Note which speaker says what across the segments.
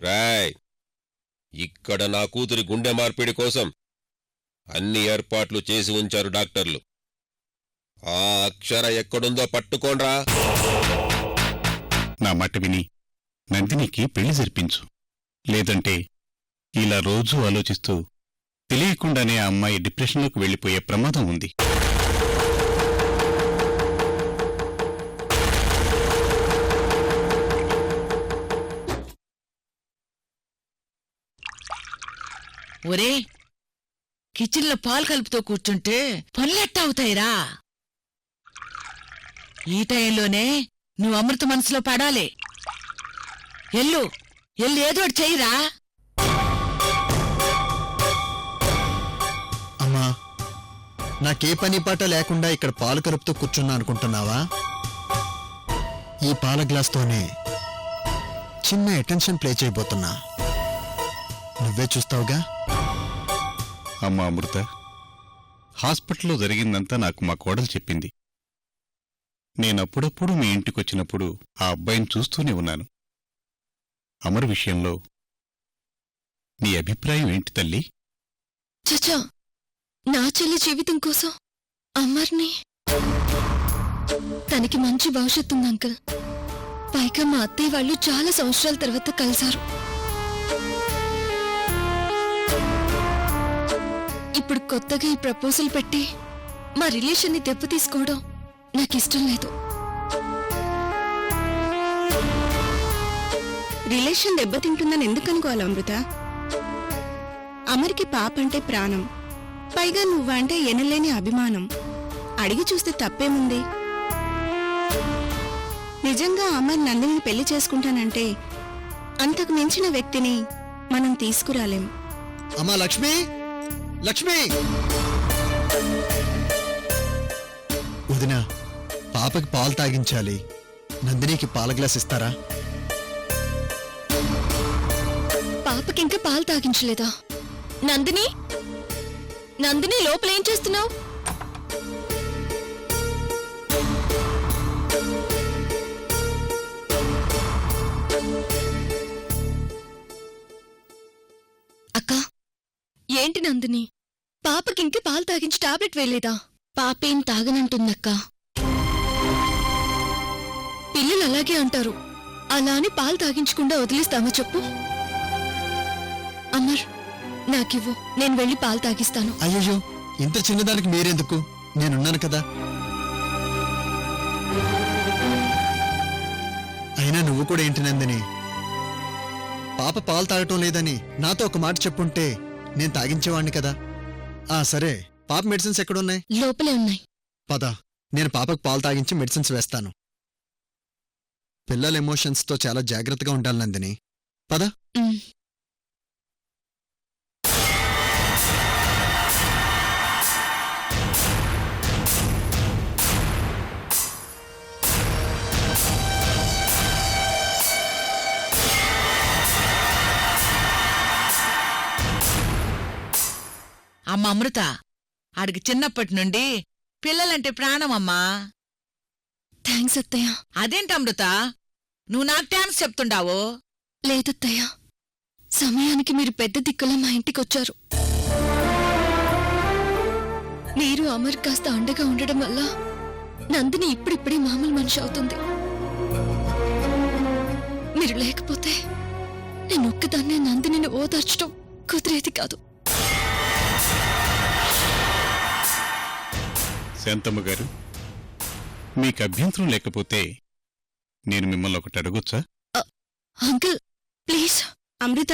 Speaker 1: రాయ్, ఇక్కడ నా కూతురి గుండె మార్పిడి కోసం అన్ని ఏర్పాట్లు చేసి ఉంచారు డాక్టర్లు. ఆ అక్షర ఎక్కడుందో పట్టుకోండ్రా.
Speaker 2: నా మాట విని నందినికి పెళ్లి జరిపించు. లేదంటే ఇలా రోజూ ఆలోచిస్తూ తెలియకుండానే ఆ అమ్మాయి డిప్రెషన్లోకి వెళ్లిపోయే ప్రమాదం ఉంది.
Speaker 3: ఒరే, కిచెన్లో పాలు కలుపుతూ కూర్చుంటే పనులెట్టా అవుతాయిరా? ఈ టైంలోనే నువ్వు అమృత మనసులో పడాలి. ఎల్లు ఏదో ఒకటి చెయ్యిరా.
Speaker 4: అమ్మా, నాకే పని పాట లేకుండా ఇక్కడ పాలు కలుపుతూ కూర్చున్నా అనుకుంటున్నావా? ఈ పాల గ్లాస్తోనే చిన్న అటెన్షన్ ప్లే చేయబోతున్నా. నువ్వే చూస్తావుగా.
Speaker 2: అమ్మా అమృత, హాస్పిటల్లో జరిగిందంతా నాకు మా కోడలు చెప్పింది. నేనప్పుడప్పుడు మీ ఇంటికొచ్చినప్పుడు ఆ అబ్బాయిని చూస్తూనే ఉన్నాను. అమర్ విషయంలో నీ అభిప్రాయం ఏంటి తల్లి?
Speaker 5: చచా, నా చెల్లి జీవితం కోసం అమర్ని, తనకి మంచి భవిష్యత్తు ఉంది అంకుల్. పైగా మా అత్తయ్య వాళ్ళు చాలా సంవత్సరాల తర్వాత కలిశారు. ఇప్పుడు కొత్తగా ఈ ప్రపోజల్ పెట్టి మా రిలేషన్ని దెబ్బతీసుకోవడం నాకిష్టం లేదు.
Speaker 6: రిలేషన్ దెబ్బతింటుందని ఎందుకనుకోవాలి అమృత? అమర్కి పాప అంటే ప్రాణం, పైగా నువ్వంటే ఎనలేని అభిమానం. అడిగి చూస్తే తప్పేముంది? నిజంగా అమర్ నందిని పెళ్లి చేసుకుంటానంటే అంతకు మించిన వ్యక్తిని మనం తీసుకురాలేం.
Speaker 4: అమ్మా లక్ష్మి, లక్ష్మి! వదినా, పాపకి పాలు తాగించాలి. నందినికి పాల గ్లాస్ ఇస్తారా?
Speaker 5: పాపకింకా పాలు తాగించలేదా? నందిని, నందిని, లోపలేం చేస్తున్నావు? అక్క, ఏంటి నందిని, పాపకింక పాలు తాగించి టాబ్లెట్ వేయలేదా? పాపేం తాగనంటుందక్క. పిల్లలు అలాగే అంటారు. అలా అని పాలు తాగించకుండా వదిలిస్తామా చెప్పు? అమర్, నాకివ్వు, నేను వెళ్ళి పాలు తాగిస్తాను.
Speaker 4: అయ్యయ్యో, ఇంత చిన్నదానికి మీరెందుకు? నేనున్నాను కదా. అయినా నువ్వు కూడా ఏంటి నందిని, పాప పాలు తాగటం లేదని నాతో ఒక మాట చెప్పుంటే నేను తాగించేవాణ్ణి కదా. సరే, పాప మెడిసిన్స్ ఎక్కడున్నాయి?
Speaker 5: లోపలే ఉన్నాయి.
Speaker 4: పద, నేను పాపకు పాలు తాగించి మెడిసిన్స్ వేస్తాను. పిల్లల ఎమోషన్స్తో చాలా జాగ్రత్తగా ఉండాలి నందిని. పద.
Speaker 3: అమ్మ అమృత, ఆడికి చిన్నప్పటి నుండి పిల్లలంటే ప్రాణమమ్మా.
Speaker 5: థ్యాంక్స్ అత్తయ్య.
Speaker 3: అదేంటి అమృత, నువ్వు నాకు థ్యాంక్స్ చెప్తుండావు?
Speaker 5: లేదత్తయ్య, సమయానికి మీరు పెద్ద దిక్కులా మా ఇంటికొచ్చారు. మీరు అమర్ కాస్త అండగా ఉండడం వల్ల నందిని ఇప్పుడిప్పుడే మామూలు మనిషి అవుతుంది. మీరు లేకపోతే నేను ఒక్కదాన్నే నందినిని ఓదార్చడం కుదిరేది కాదు.
Speaker 2: శాంతమ్మ గారు, మీకు అభ్యంతరం లేకపోతే నేను మిమ్మల్ని ఒకటి అడగొచ్చా?
Speaker 5: Uncle, please.
Speaker 6: అమృత,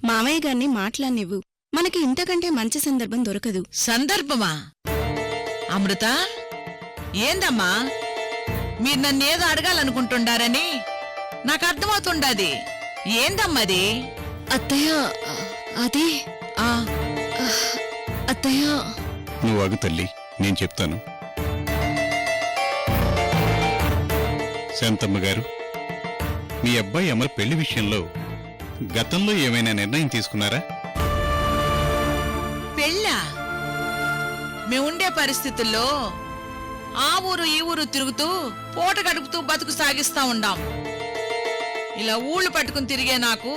Speaker 6: మామయ్య గారిని మాట్లాడినివ్వు. మనకి ఇంతకంటే మంచి సందర్భం దొరకదు.
Speaker 3: సందర్భమా? అమృత, ఏందమ్మా, మీరు నన్నేదో అడగాలనుకుంటుండారని నాకు అర్థమవుతుండాది. ఏందమ్మది?
Speaker 5: అత్తయ్య, అది అత్తయ్య.
Speaker 2: నువ్వు ఆగు తల్లి, నేను చెప్తాను. శాంతమ్మ గారు, మీ అబ్బాయి అమర్ పెళ్లి విషయంలో గతంలో ఏమైనా నిర్ణయం తీసుకున్నారా?
Speaker 3: పెళ్ళా? మేముండే పరిస్థితుల్లో ఆ ఊరు ఈ ఊరు తిరుగుతూ పూట గడుపుతూ బతుకు సాగిస్తా ఉండాం. ఇలా ఊళ్ళు పట్టుకుని తిరిగే నాకు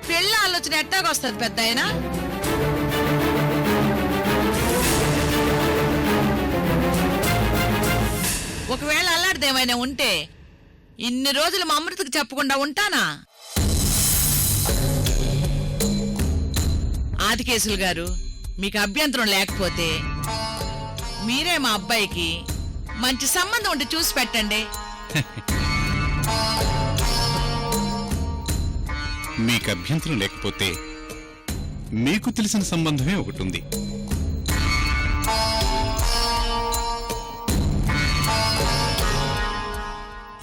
Speaker 3: పెళ్ళి ఆలోచన ఎట్టాగొస్తుంది పెద్ద ఆయన? ఒకవేళ అల్లాడిదేమైనా ఉంటే ఇన్ని రోజులు మా అమృతకు చెప్పకుండా ఉంటానా? ఆదికేశులు గారు, మీకు అభ్యంతరం లేకపోతే మీరే మా అబ్బాయికి మంచి సంబంధం ఉంటే చూసి పెట్టండి.
Speaker 2: మీకు అభ్యంతరం లేకపోతే మీకు తెలిసిన సంబంధమే ఒకటి ఉంది.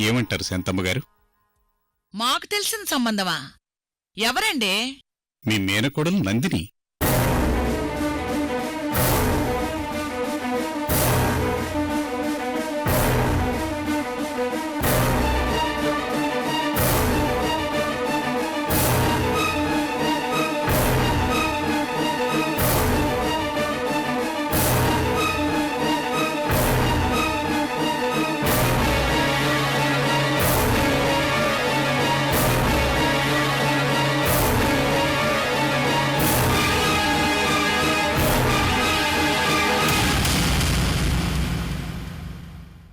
Speaker 2: ఏమంటారు శాంతమ్మ గారు?
Speaker 3: మాకు తెలిసిన సంబంధమా? ఎవరండి?
Speaker 2: మీ మేనకోడలు నందిని.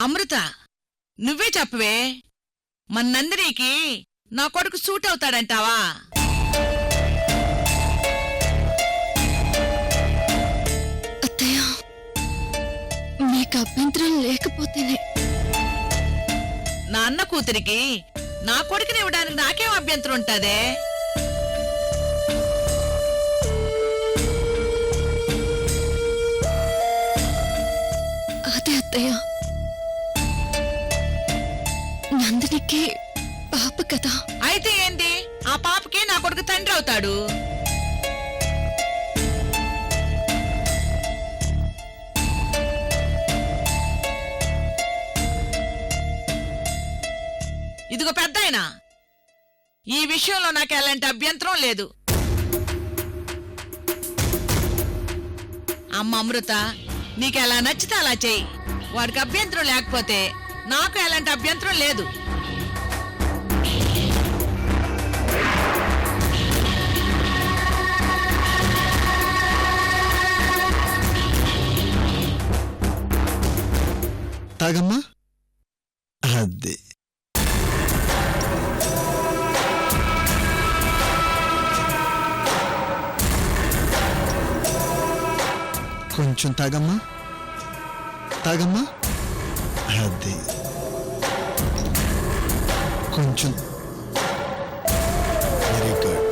Speaker 3: అమృత, నువ్వే చెప్పవే, మన నందినికి నా కొడుకు సూట్ అవుతాడంటావా?
Speaker 5: అత్తయ్య, మీకు అభ్యంతరం లేకపోతేనే.
Speaker 3: నా అన్న కూతురికి నా కొడుకుని ఇవ్వడానికి నాకేం అభ్యంతరం ఉంటదే?
Speaker 5: అదే అత్తయ్య, నందినికి పాప కదా.
Speaker 3: అయితే ఏంది, ఆ పాపకి నా కొడుకు తండ్రి అవుతాడు. ఇదిగో పెద్దాయనా, ఈ విషయంలో నాకు ఎలాంటి అభ్యంతరం లేదు. అమ్మ అమృత, నీకు ఎలా నచ్చితే అలా చెయ్యి. వాడికి అభ్యంతరం లేకపోతే నాకు ఎలాంటి అభ్యంతరం లేదు.
Speaker 4: తాగమ్మా. అదే కొంచెం తాగమ్మా, తాగమ్మా. అదే కొంచెం. Very good.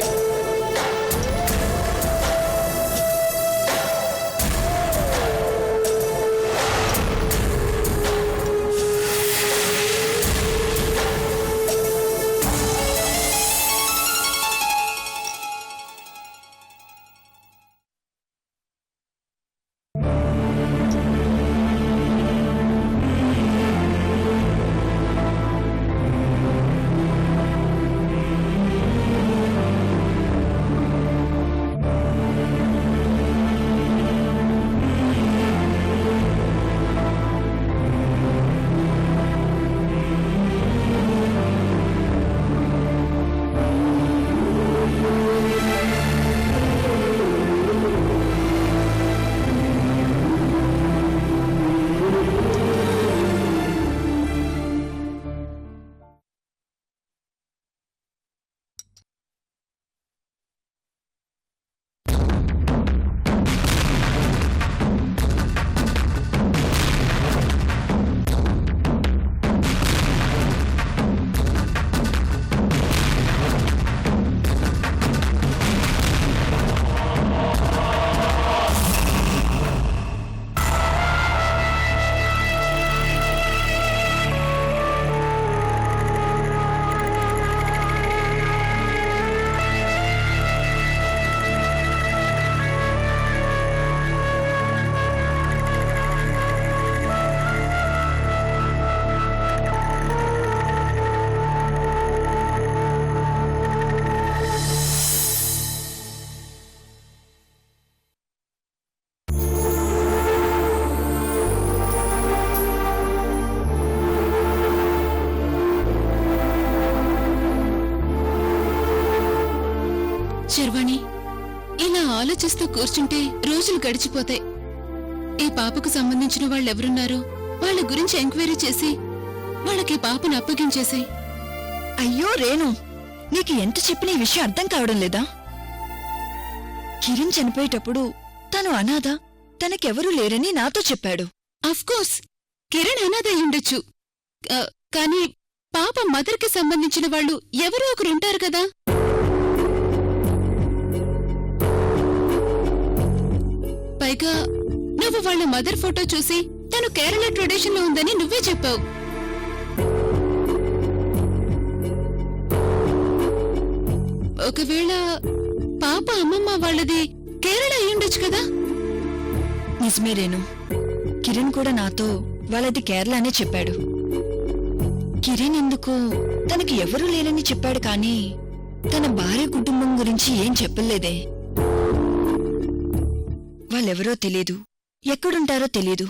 Speaker 5: శర్వాణి, ఇలా ఆలోచిస్తూ కూర్చుంటే రోజులు గడిచిపోతాయి. ఈ పాపకు సంబంధించిన వాళ్ళెవరున్నారో వాళ్ళ గురించి ఎంక్వైరీ చేసి వాళ్ళకి పాపను అప్పగించేసాయి.
Speaker 7: అయ్యో రేణు, నీకు ఎంత చెప్పిన ఈ విషయం అర్థం కావడం లేదా? కిరణ్ చనిపోయేటప్పుడు తను అనాథ, తనకెవరూ లేరని నాతో చెప్పాడు.
Speaker 5: అఫ్కోర్స్ కిరణ్ అనాథ అయ్యుండొచ్చు. కానీ పాప మదర్కి సంబంధించిన వాళ్ళు ఎవరో ఒకరుంటారు కదా. పైగా నువ్వు వాళ్ళ మదర్ ఫోటో చూసి తను కేరళ ట్రెడిషన్ లో ఉందని నువ్వే చెప్పావు. ఒకవేళ పాప అమ్మమ్మ వాళ్ళది కేరళ అయ్యుండొచ్చు కదా.
Speaker 7: నిజమే రేణు, కిరణ్ కూడా నాతో వాళ్ళది కేరళ అనే చెప్పాడు. కిరణ్ ఎందుకు తనకి ఎవరూ లేరని చెప్పాడు, కానీ తన భార్య కుటుంబం గురించి ఏం చెప్పలేదే. వాళ్ళెవరో తెలీదు, ఎక్కడుంటారో తెలీదు.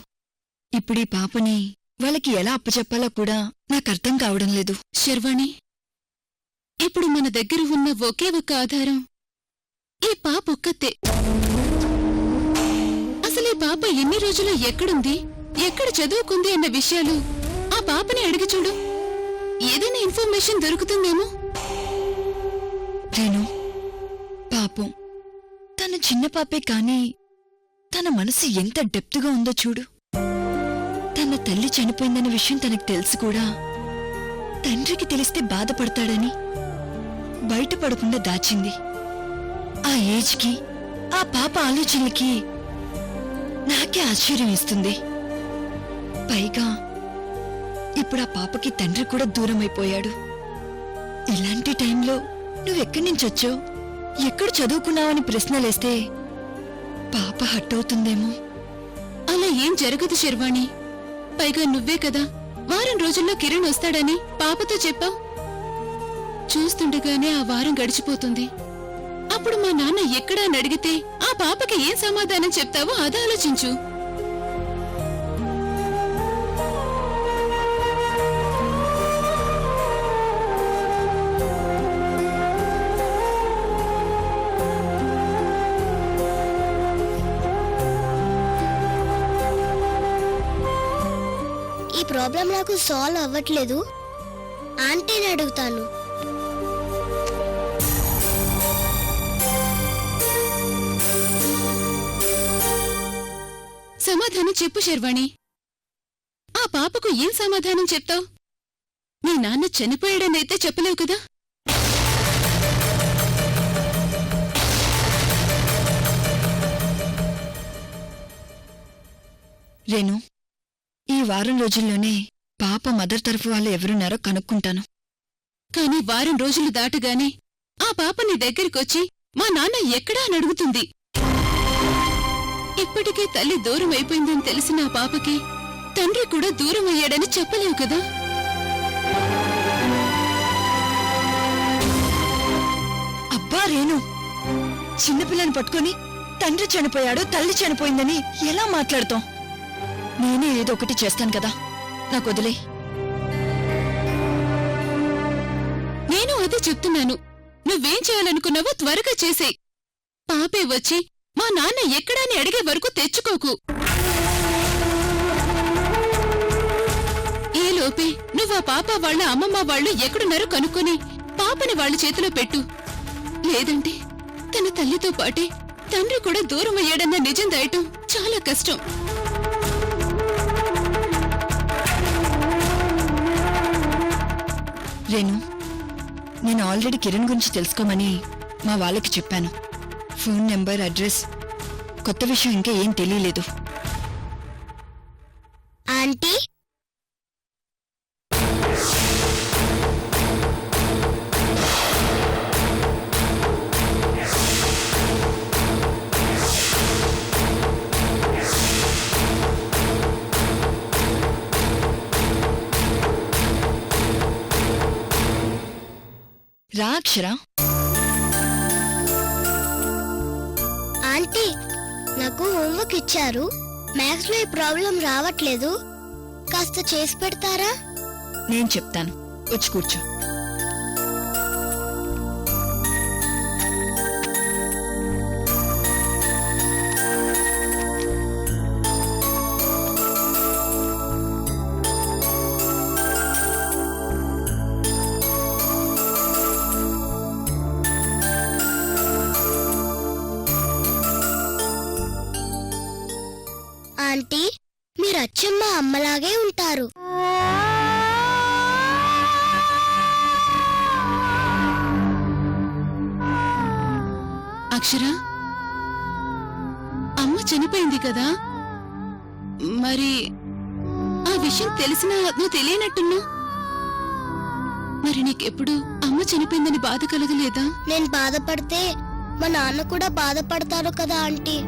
Speaker 7: ఇప్పుడీ పాపని వాళ్ళకి ఎలా అప్పచెప్పాలో కూడా నాకర్థం కావడం లేదు.
Speaker 5: శర్వాణి, ఇప్పుడు మన దగ్గర ఉన్న ఒకే ఒక్క ఆధారం ఈ పాప ఒక్కతే. అసలు ఈ పాప ఎన్ని రోజులు ఎక్కడుంది, ఎక్కడ చదువుకుంది అన్న విషయాలు ఆ పాపని అడిగి చూడు. ఏదైనా ఇన్ఫర్మేషన్ దొరుకుతుందేమో.
Speaker 7: రేణు, పాపం తన చిన్న పాపే, కానీ తన మనసు ఎంత డెప్త్గా ఉందో చూడు. తన తల్లి చనిపోయిందన్న విషయం తనకు తెలుసు కూడా, తండ్రికి తెలిస్తే బాధపడతాడని బయటపడకుండా దాచింది. ఆ ఏజ్కి, ఆ పాప ఆలోచనలకి నాకే ఆశ్చర్యం ఇస్తుంది. పైగా ఇప్పుడు ఆ పాపకి తండ్రి కూడా దూరమైపోయాడు. ఇలాంటి టైంలో నువ్వెక్కడి నుంచొచ్చావు, ఎక్కడ చదువుకున్నావని ప్రశ్నలేస్తే పాప హట్ అవుతుందేమో.
Speaker 5: అలా ఏం జరగదు శర్వాణి. పైగా నువ్వే కదా వారం రోజుల్లో కిరణ్ వస్తాడని పాపతో చెప్పావు. చూస్తుండగానే ఆ వారం గడిచిపోతుంది. అప్పుడు మా నాన్న ఎక్కడా అని అడిగితే ఆ పాపకి ఏం సమాధానం చెప్తావో అది ఆలోచించు.
Speaker 8: ఈ ప్రాబ్లం నాకు సాల్వ్ అవ్వట్లేదు, ఆంటీని అడుగుతాను.
Speaker 5: సమాధానం చెప్పు శర్వాణి. ఆ పాపకు ఏం సమాధానం చెప్తావు? నీ నాన్న చనిపోయాడనైతే చెప్పలేవు కదా.
Speaker 7: రేణు, ఈ వారం రోజుల్లోనే పాప మదర్ తరఫు వాళ్ళు ఎవరున్నారో కనుక్కుంటాను.
Speaker 5: కాని వారం రోజులు దాటగానే ఆ పాప నీ దగ్గరికొచ్చి మా నాన్న ఎక్కడా అని అడుగుతుంది. ఇప్పటికే తల్లి దూరం అయిపోయిందని తెలిసిన ఆ పాపకి తండ్రి కూడా దూరం అయ్యాడని చెప్పలేవు కదా.
Speaker 7: అబ్బా రేణు, చిన్నపిల్లని పట్టుకొని తండ్రి చనిపోయాడు, తల్లి చనిపోయిందని ఎలా మాట్లాడతాం? నేనే ఏదో ఒకటి చేస్తాను కదా, నాకు వదిలే.
Speaker 5: నేను అదే చెప్తున్నాను. నువ్వేం చేయాలనుకున్నావో త్వరగా చేసేయ్. పాపే వచ్చి మా నాన్న ఎక్కడా అని అడిగే వరకు తెచ్చుకోకు. ఈలోపే నువ్వు ఆ పాప వాళ్ళ అమ్మమ్మ వాళ్ళు ఎక్కడున్నారో కనుక్కొని పాపని వాళ్ళ చేతిలో పెట్టు. లేదంటే తన తల్లితో పాటే తండ్రి కూడా దూరం అయ్యాడన్న నిజం దాయటం చాలా కష్టం.
Speaker 7: రేణు, నేను ఆల్రెడీ కిరణ్ గురించి తెలుసుకోమని మా వాళ్ళకి చెప్పాను. ఫోన్ నెంబర్, అడ్రస్, కొత్త విషయం ఇంకా ఏం తెలియలేదు.
Speaker 8: ఆంటీ,
Speaker 7: రా అక్షరా.
Speaker 8: ఆంటీ, నాకు హోంవర్క్ ఇచ్చారు. మ్యాథ్స్ లో ఈ ప్రాబ్లం రావట్లేదు, కాస్త చేసి పెడతారా?
Speaker 7: నేను చెప్తాను, వచ్చి కూర్చో.
Speaker 8: ఆంటీ మీరు అచ్చమ్మ అమ్మలాగే ఉంటారు.
Speaker 5: అక్షర, అమ్మ చనిపోయింది కదా, మరి ఆ విషయం తెలిసినా నువ్వు తెలియనట్టున్నా. మరి నీకెప్పుడు అమ్మ చనిపోయిందని బాధ కలగలేదా?
Speaker 8: నేను బాధపడితే మా నాన్న కూడా బాధపడతారు కదా ఆంటీ.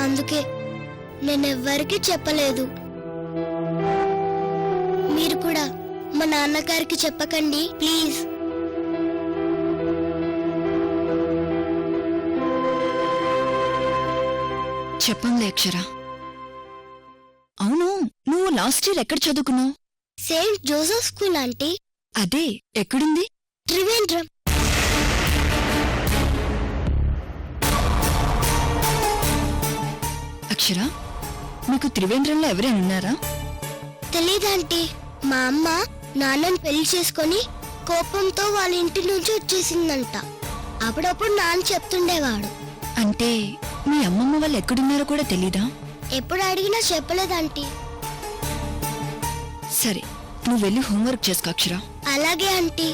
Speaker 8: అందుకే నేనెవ్వరికీ చెప్పలేదు. మీరు కూడా మా నాన్నగారికి చెప్పకండి ప్లీజ్.
Speaker 7: చెప్పంలే అక్షర. అవును, నువ్వు లాస్ట్ ఇయర్ ఎక్కడ చదువుకున్నావు?
Speaker 8: Saint Joseph school aunty.
Speaker 7: అదే, ఎక్కడుంది?
Speaker 8: త్రివేంద్రం.
Speaker 7: అక్షర, మీకు త్రివేంద్రంలో ఎవరైనా ఉన్నారా?
Speaker 8: తెలీదాంటీ. మా అమ్మ నాన్నని పెళ్లి చేసుకొని కోపంతో వాళ్ళ ఇంటి నుంచి వచ్చేసిందంట. అప్పుడప్పుడు నాన్న చెప్తుండేవాడు.
Speaker 7: అంటే మీ అమ్మమ్మ వాళ్ళు ఎక్కడున్నారో కూడా తెలీదా?
Speaker 8: ఎప్పుడు అడిగినా చెప్పలేదంటీ.
Speaker 7: సరే, నువ్వు వెళ్ళి హోంవర్క్ చేసుకో అక్షర.
Speaker 8: అలాగే ఆంటీ.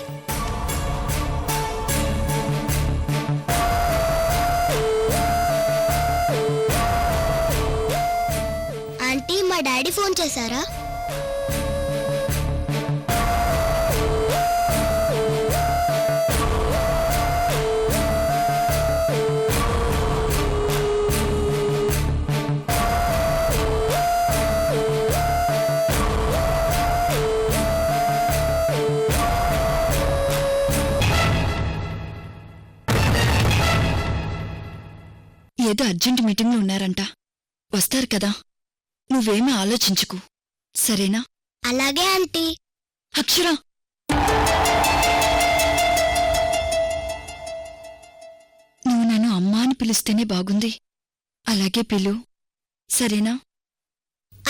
Speaker 8: ఆంటీ మా డాడీ ఫోన్ చేశారా?
Speaker 7: ఏదో అర్జెంట్ మీటింగ్లో ఉన్నారంట, వస్తారు కదా. నువ్వేమీ ఆలోచించుకు, సరేనా?
Speaker 8: అలాగే ఆంటీ.
Speaker 7: అక్షర, నువ్వు నన్ను అమ్మా అని పిలిస్తేనే బాగుంది. అలాగే పిలు, సరేనా?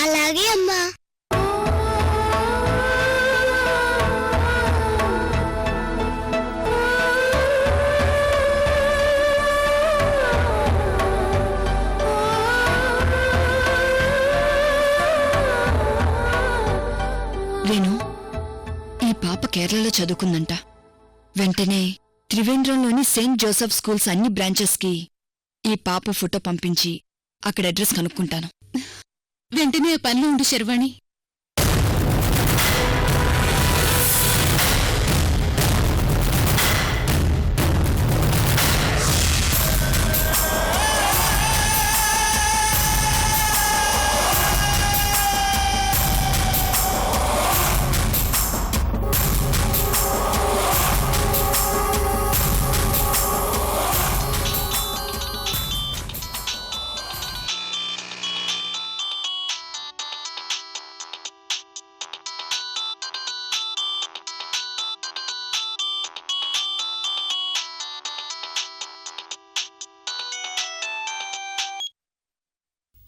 Speaker 8: అలాగే అమ్మా.
Speaker 7: వేణు, ఈ పాప కేరళలో చదువుకుందంట. వెంటనే త్రివేంద్రంలోని సెయింట్ జోసెఫ్ స్కూల్స్ అన్ని బ్రాంచెస్కి ఈ పాప ఫోటో పంపించి అక్కడ అడ్రస్ కనుక్కుంటాను.
Speaker 5: వెంటనే ఆ పనిలో ఉండు శర్వాణి.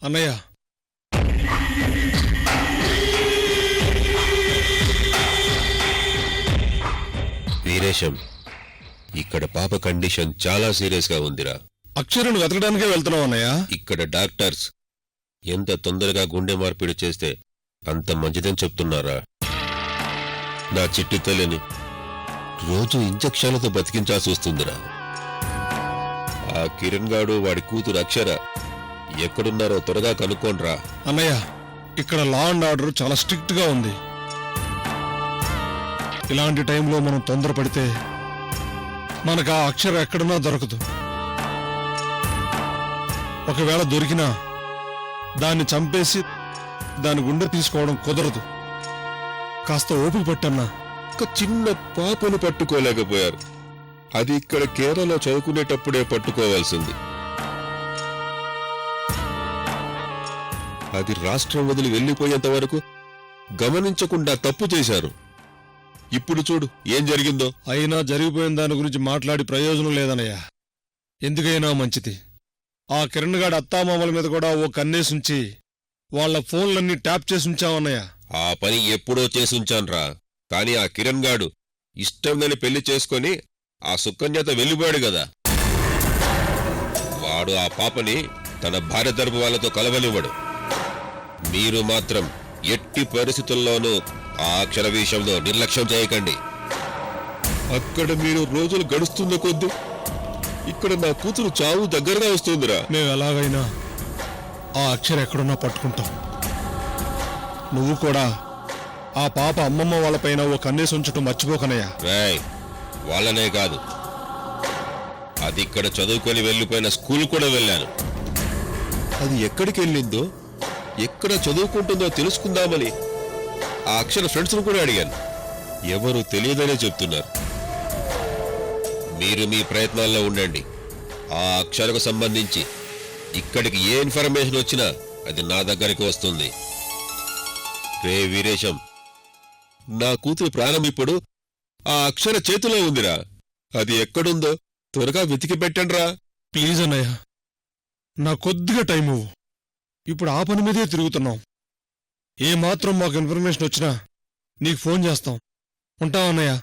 Speaker 9: అన్నయ్య,
Speaker 1: వీరేశం, ఇక్కడ పాప కండిషన్ చాలా సీరియస్ గా ఉందిరా.
Speaker 9: అక్షరుని వెతకడానికే వెళ్తున్నావు అన్నయ్య.
Speaker 1: ఇక్కడ డాక్టర్స్ ఎంత తొందరగా గుండె మార్పిడి చేస్తే అంత మంచిదని చెప్తున్నారా. నా చిట్టి తల్లిని రోజు ఇంజక్షన్లతో బతికించాల్సి వస్తుందిరా. ఆ కిరణ్ గాడు వాడి కూతురు అక్షర ఎక్కడున్నారో త్వరగా కనుక్కోండ్రా.
Speaker 9: అన్నయ్య, ఇక్కడ లా అండ్ ఆర్డర్ చాలా స్ట్రిక్ట్ గా ఉంది. ఇలాంటి టైంలో మనం తొందరపడితే మనకు ఆ అక్షరం ఎక్కడున్నా దొరకదు. ఒకవేళ దొరికినా దాన్ని చంపేసి దాని గుండె తీసుకోవడం కుదరదు. కాస్త ఓపిక పట్టన్నా.
Speaker 1: ఒక చిన్న పాపను పట్టుకోలేకపోయారు. అది ఇక్కడ కేరళ చదువుకునేటప్పుడే పట్టుకోవాల్సింది. అది రాష్ట్రం వదిలి వెళ్లిపోయేంత వరకు గమనించకుండా తప్పు చేశారు. ఇప్పుడు చూడు ఏం జరిగిందో.
Speaker 9: అయినా జరిగిపోయిన దాని గురించి మాట్లాడి ప్రయోజనం లేదన్నయ్య. ఎందుకైనా మంచిది ఆ కిరణ్ గాడి అత్తామామల మీద కూడా ఓ కన్నేసుంచి వాళ్ల ఫోన్లన్నీ ట్యాప్ చేసి ఉంచామన్నయ్య.
Speaker 1: ఆ పని ఎప్పుడో చేసుంచాన్రా. కాని ఆ కిరణ్ గాడు ఇష్టం లేని పెళ్లి చేసుకుని ఆ సుకన్యత వెళ్ళిపోయాడు గదా. ఆడు ఆ పాపని తన భార్య తరపు వాళ్ళతో కలవనివ్వడు. మీరు మాత్రం ఎట్టి పరిస్థితుల్లోనూ ఆ అక్షర విషయంలో నిర్లక్ష్యం చేయకండి. అక్కడ మీరు రోజులు గడుస్తున్న కొద్దీ ఇక్కడ నా కూతురు చావు దగ్గరగా వస్తుందిరా.
Speaker 9: మేము ఎలాగైనా ఆ అక్షర ఎక్కడున్నా పట్టుకుంటాం. నువ్వు కూడా ఆ పాప అమ్మమ్మ వాళ్ళపైన ఓ కన్నేసి ఉంచటం మర్చిపోకనయ్యా.
Speaker 1: రాయ్, వాళ్ళనే కాదు, అది ఇక్కడ చదువుకొని వెళ్ళిపోయిన స్కూల్ కూడా వెళ్ళాను. అది ఎక్కడికి వెళ్ళిందో, ఎక్కడ చదువుకుంటుందో తెలుసుకుందామని ఆ అక్షర ఫ్రెండ్స్ను కూడా అడిగాను. ఎవరు తెలియదనే చెప్తున్నారు. మీరు మీ ప్రయత్నాల్లో ఉండండి. ఆ అక్షరకు సంబంధించి ఇక్కడికి ఏ ఇన్ఫర్మేషన్ వచ్చినా అది నా దగ్గరికి వస్తుంది. రే వీరేశం, నా కూతురు ప్రాణం ఇప్పుడు ఆ అక్షర చేతిలో ఉందిరా. అది ఎక్కడుందో త్వరగా వెతికి పెట్టండిరా.
Speaker 9: ప్లీజ్ అన్నయ్య, నా కొద్దిగా టైం ఇవ్వు. ఇప్పుడు ఆ పని మీదే తిరుగుతున్నాం. ఏమాత్రం మాకు ఇన్ఫర్మేషన్ వచ్చినా నీకు ఫోన్ చేస్తాం. ఉంటావా అన్నయ్య?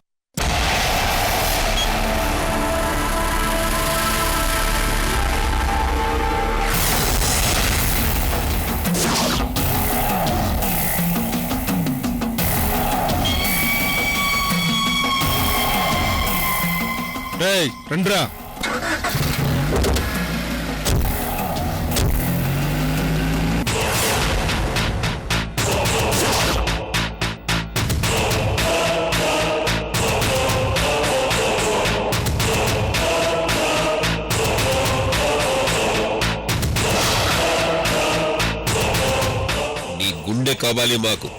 Speaker 9: రేయ్, రండ్రా.
Speaker 1: నీ గుండె కావాలి మాకు.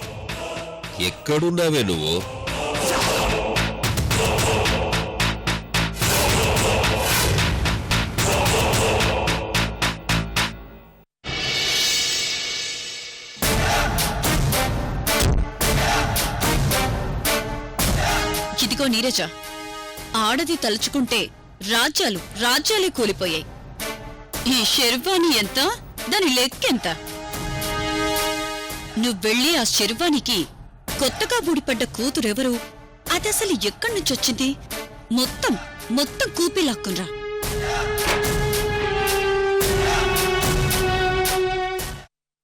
Speaker 1: ఎక్కడున్నావే నువ్వు?
Speaker 7: ఇదిగో నీరజ, ఆడది తలుచుకుంటే రాజ్యాలు రాజ్యాలే కూలిపోయాయి. ఈ శర్వాణి ఎంత, దాని లెక్కెంత? నువ్వెళ్ళి ఆ శర్వానికి కొత్తగా బూడిపడ్డ కూతురెవరు, అదసలు ఎక్కడ్నుంచొచ్చింది మొత్తం మొత్తం కూపి లాక్కున్రా.